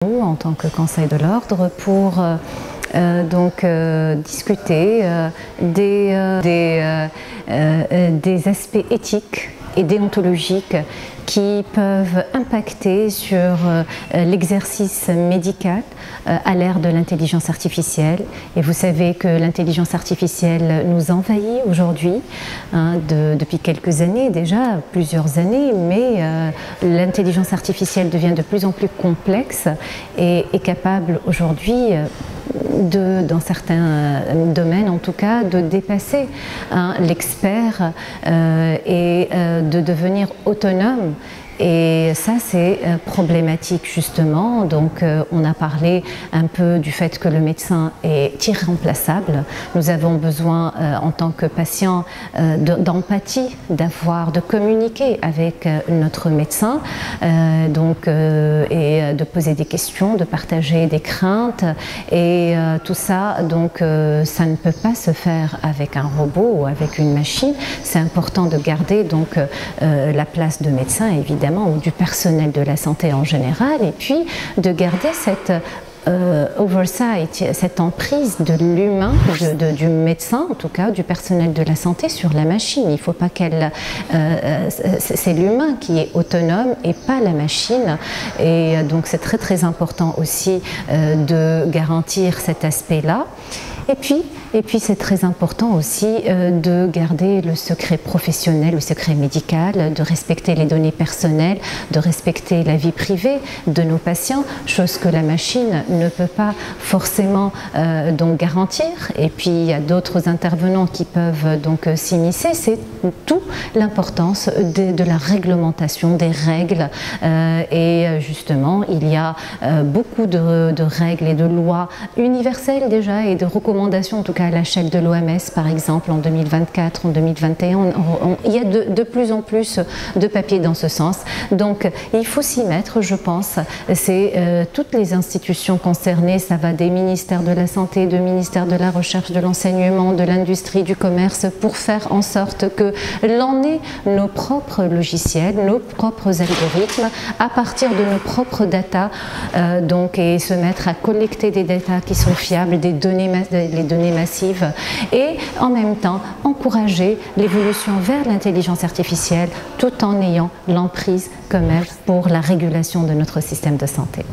En tant que Conseil de l'Ordre pour discuter des aspects éthiques et déontologiques qui peuvent impacter sur l'exercice médical à l'ère de l'intelligence artificielle. Et vous savez que l'intelligence artificielle nous envahit aujourd'hui, depuis quelques années déjà, plusieurs années, mais l'intelligence artificielle devient de plus en plus complexe et est capable aujourd'hui dans certains domaines en tout cas, de dépasser l'expert et de devenir autonome. Et ça, c'est problématique justement. Donc, on a parlé un peu du fait que le médecin est irremplaçable. Nous avons besoin, en tant que patient, d'empathie, de communiquer avec notre médecin, et de poser des questions, de partager des craintes. Et tout ça, donc, ça ne peut pas se faire avec un robot ou avec une machine. C'est important de garder donc la place de médecin, évidemment, ou du personnel de la santé en général, et puis de garder cette oversight, cette emprise de l'humain, du médecin, en tout cas du personnel de la santé sur la machine. Il ne faut pas c'est l'humain qui est autonome et pas la machine. Et donc c'est très très important aussi de garantir cet aspect-là. Et puis c'est très important aussi de garder le secret professionnel, le secret médical, de respecter les données personnelles, de respecter la vie privée de nos patients, chose que la machine ne peut pas forcément donc garantir. Et puis il y a d'autres intervenants qui peuvent donc s'immiscer. C'est tout l'importance de la réglementation, des règles. Et justement, il y a beaucoup de règles et de lois universelles déjà et de recommandations, en tout cas à l'échelle de l'OMS par exemple en 2024, en 2021, il y a de plus en plus de papiers dans ce sens. Donc il faut s'y mettre, je pense. C'est toutes les institutions concernées, ça va des ministères de la Santé, de ministères de la Recherche, de l'Enseignement, de l'Industrie, du Commerce, pour faire en sorte que l'on ait nos propres logiciels, nos propres algorithmes à partir de nos propres data, et se mettre à collecter des data qui sont fiables, les données massives, et en même temps encourager l'évolution vers l'intelligence artificielle tout en ayant l'emprise quand même pour la régulation de notre système de santé.